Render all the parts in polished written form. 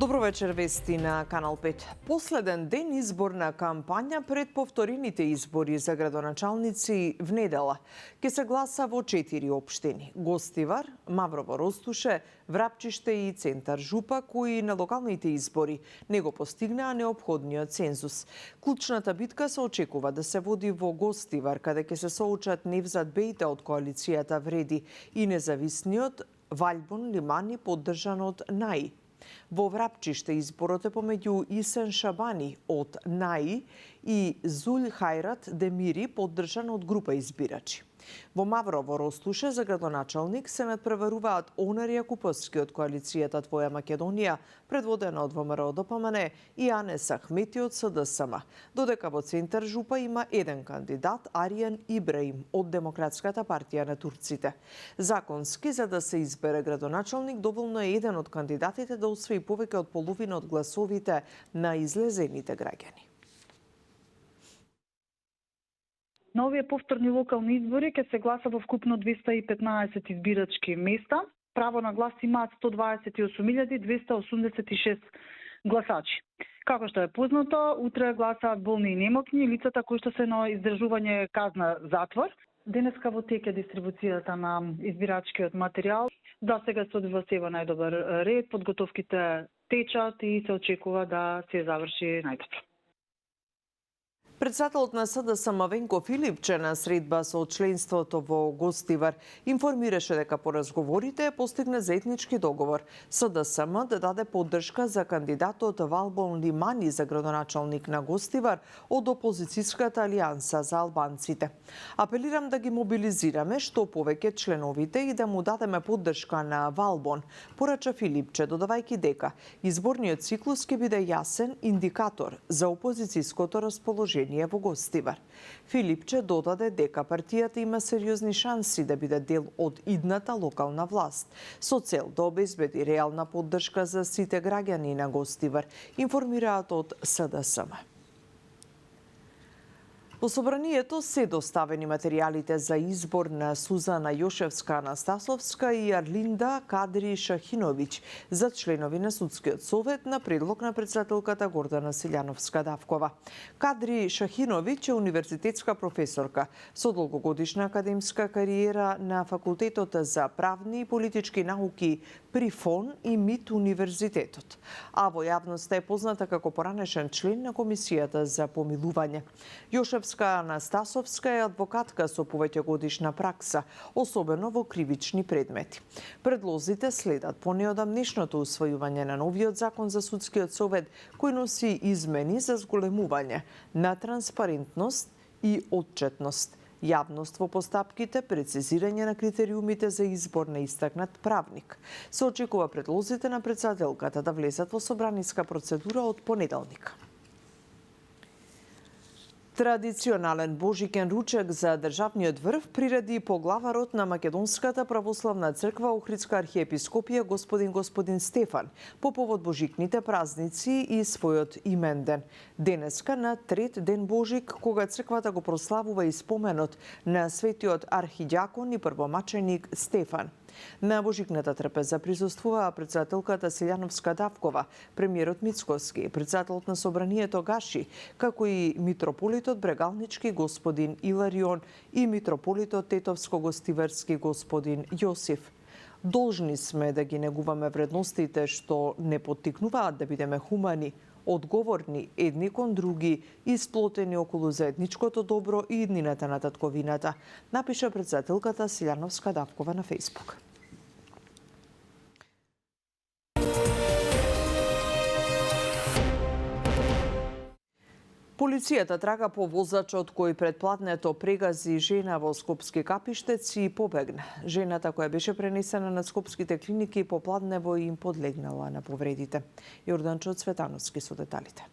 Добро вечер, вести на Канал 5. Последен ден изборна кампања пред повторените избори за градоначалници в недела. Ке се гласа во 4 општини: Гостивар, Маврово Ростуше, Врапчиште и Центар Жупа, кои на локалните избори не го постигнаа неопходниот цензус. Клучната битка се очекува да се води во Гостивар, каде ќе се соочат Невзат Бејта од коалицијата Вреди и независниот Валјбон Лимани, поддржан од НАИ. Во Врапчиште изборот е помеѓу Исен Шабани од НАИ и Зуль Хајрат Демири, поддржан од група избирачи. Во Маврово Ростуше за градоначалник се надпреваруваат Онар Јакуповски од коалицијата Твоја Македонија, предводена од ВМРО ДПМН, и Анес Ахмети од СДСМ, додека во Центар Жупа има еден кандидат, Аријан Ибраим од Демократската партија на турците. Законски, за да се избере градоначалник, доволно е еден од кандидатите да освои повеќе од половина од гласовите на излезените граѓани. На овие повторни локални избори ќе се гласа во вкупно 215 избирачки места. Право на глас имаат 128.286 гласачи. Како што е познато, утре гласаат болни и немокни, лицата кои што се на издржување казна затвор. Денеска во тек е дистрибуцијата на избирачкиот материјал. Да, сега се одвива се во најдобар ред, подготовките течат и се очекува да се заврши најдобро. Председателот на СДСМ Венко Филипче на средба со членството во Гостивар информираше дека по разговорите е постигнат заеднички договор СДСМ да даде поддршка за кандидатот Валбон Лимани за градоначалник на Гостивар од опозицијската алијанса за албанците. Апелирам да ги мобилизираме што повеќе членовите и да му дадеме поддршка на Валбон, порача Филипче, додавајќи дека изборниот циклус ќе биде јасен индикатор за опозицијското расположение во Гостивар. Филипче додаде дека партијата има сериозни шанси да биде дел од идната локална власт, со цел да обезбеди реална поддршка за сите граѓани на Гостивар, информираат од СДСМ. Во собранието се доставени материјалите за избор на Сузана Јошевска-Анастасовска и Арлинда Кадри Шахиновиќ за членови на Судскиот совет на предлог на председателката Гордана Силјановска-Давкова. Кадри Шахиновиќ е универзитетска професорка со долгогодишна академска кариера на Факултетот за правни и политички науки при ФОН и МИТ универзитетот, а во јавноста е позната како поранешен член на Комисијата за помилување. Јошевска-Анастасовска е адвокатка со повеќе годишна пракса, особено во кривични предмети. Предлозите следат по неодамнешното усвојување на новиот закон за Судскиот совет, кој носи измени за зголемување на транспарентност и отчетност, јавност во постапките, прецизирање на критериумите за избор на истакнат правник. Се очекува предлозите на председателката да влезат во собраниска процедура од понеделник. Традиционален божикен ручек за државниот врв приреди поглаварот на Македонската православна црква Охридска архиепископија господин Стефан по повод божикните празници и својот имен ден. Денеска на трет ден Божик, кога црквата го прославува и споменот на светиот архиѓакон и првомаченик Стефан. На божикната трпеза присуствуваа председателката Силјановска-Давкова, премиерот Мицкоски, председателот на собранието Гаши, како и митрополитот Брегалнички господин Иларион и митрополитот Тетовско-Гостиварски господин Јосиф. Должни сме да ги негуваме вредностите што не поттикнуваат да бидеме хумани, одговорни едни кон други и сплотени околу заедничкото добро и иднината на татковината, напиша председателката Силјановска-Давкова на Фејсбук. Полицијата трага по возачот кој предплатнето прегази жена во Скопски Капиштец и побегна. Жената која беше пренесена на скопските клиники попладнево им подлегнала на повредите. Јорданчо Цветановски со деталите.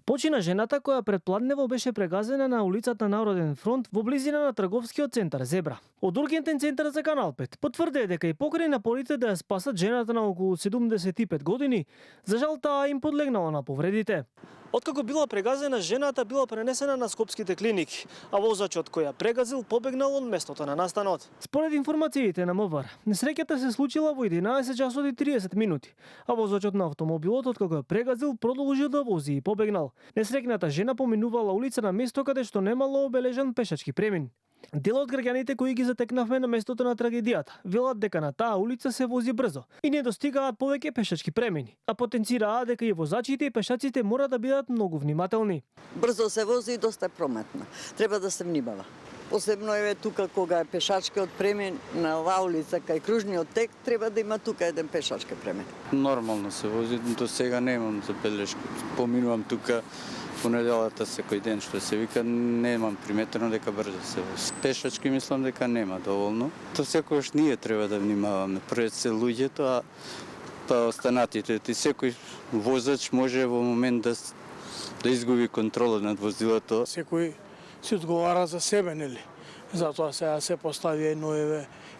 Почина жената која предпладнево беше прегазена на улицата Народен фронт во близина на трговскиот центар Зебра. Од ургентен центар за Канал 5 потврдија дека и покрај напорите да ја спасат жената на околу 75 години, за жал таа им подлегнала на повредите. Откако била прегазена, жената била пренесена на скопските клиники, а возачот кој ја прегазил побегнал од местото на настанот. Според информациите на МВР, несреќата се случила во 11 часот и 30 минути, а возачот на автомобилот откако ја прегазил продолжил да вози и побегнал. Несреќната жена поминувала улица на место каде што немало обележан пешачки премин. Дел од граѓаните кои ги затекнавме на местото на трагедијата велат дека на таа улица се вози брзо и не достигаат повеќе пешачки премини, а потенцираат дека и возачите и пешаците мора да бидат многу внимателни. Брзо се вози и доста е прометна. Треба да се внимава. Посебно е тука кога е пешачкиот премин на оваа улица кај кружниот тек, треба да има тука еден пешачки премин. Нормално се вози, до сега немам забелешки. Поминувам тука по неделата секој ден што се вика, немам приметено дека брзо се вози. Пешачки мислам дека нема доволно. То секогаш ние треба да внимаваме. Пред се луѓето, па останатите. Ти секој возач може во момент да изгуби контрола над возилото. Секој се одговара за себе, нели? Затоа сега се постави едно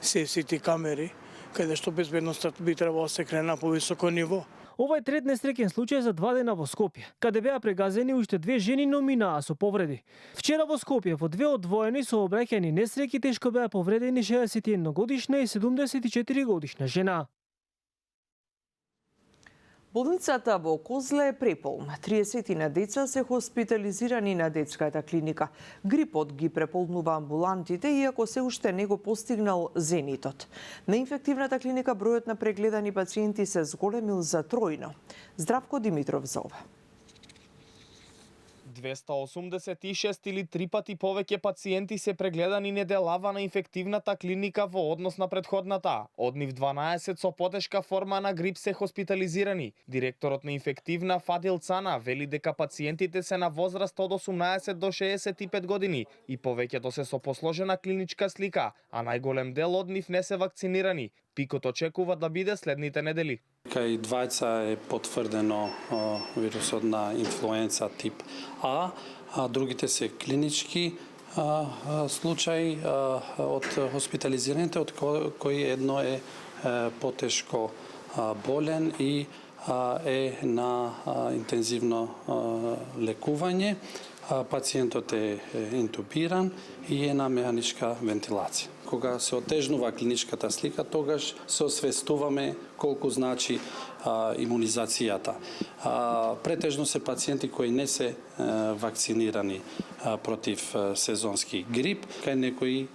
сефти камери, каде што безбедноста би требало да се крене на повисоко ниво. Ова е трет несреќен случај за 2 дена во Скопје, каде беа прегазени уште 2 жени, но минаа со повреди. Вчера во Скопје во 2 одвоени сообраќајни несреќи тешко беа повредени 61 годишна и 74 годишна жена. Болницата во Козле е преполна. 30 деца се хоспитализирани на детската клиника. Грипот ги преполнува амбулантите, иако се уште не го постигнал зенитот. На инфективната клиника бројот на прегледани пациенти се зголемил за тројно. Здравко Димитров за ова. 286 или 3 пати повеќе пациенти се прегледани неделава на инфективната клиника во однос на претходната. Од нив 12 со потешка форма на грип се хоспитализирани. Директорот на инфективна Фадил Цана вели дека пациентите се на возраст од 18 до 65 години и повеќето се со посложена клиничка слика, а најголем дел од нив не се вакцинирани. Пикот очекува да биде следните недели. Кај двајца е потврдено вирусот на инфлуенца тип А, а другите се клинички случаи од хоспитализираните, од кои едно е потешко болен и е на интензивно лекување. Пациентот е интубиран и е на механичка вентилација. Кога се отежнува клиничката слика, тогаш се освестуваме колку значи имунизацијата. Претежно се пациенти кои не се вакцинирани против сезонски грип, кај некои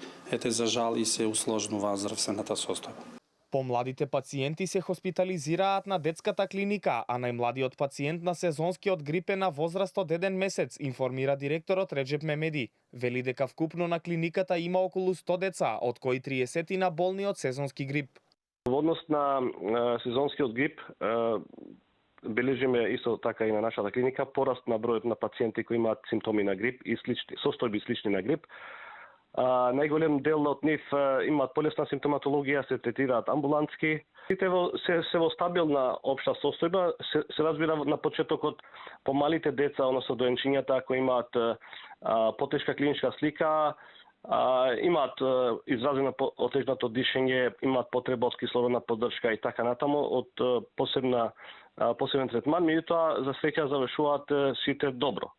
за жал и се усложнува здравствената состојба. Помладите пациенти се хоспитализираат на детската клиника, а најмладиот пациент на сезонскиот грип е на возраст од 1 месец, информира директорот Реджеп Мемеди. Вели дека вкупно на клиниката има околу 100 деца, од кои 30 на болни од сезонски грип. Во однос на сезонскиот грип, бележиме исто така и на нашата клиника пораст на бројот на пациенти кои имаат симптоми на грип и состојби слични на грип. Најголем дел од нив имаат полесна симптоматологија, се третираат амбулантски. Сите се во стабилна општа состојба, се разбира на почетокот помалите деца, односно доенчињата кои имаат потешка клиничка слика, имаат изразено отежнато дишење, имаат потреба од кислородна поддршка и така натаму од посебен третман, меѓутоа за среќа завршуваат сите добро.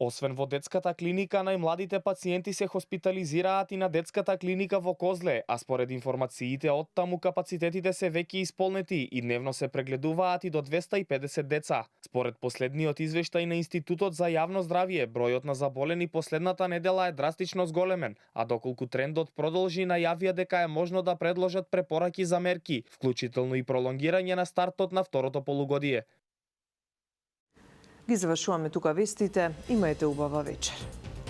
Освен во детската клиника, најмладите пациенти се хоспитализираат и на детската клиника во Козле, а според информациите од таму капацитетите се веќе исполнети и дневно се прегледуваат и до 250 деца. Според последниот извештај на Институтот за јавно здравје, бројот на заболени последната недела е драстично зголемен, а доколку трендот продолжи, најавија дека е можно да предложат препораки за мерки, вклучително и пролонгирање на стартот на второто полугодие. Ги завршуваме тука вестите. Имајте убава вечер.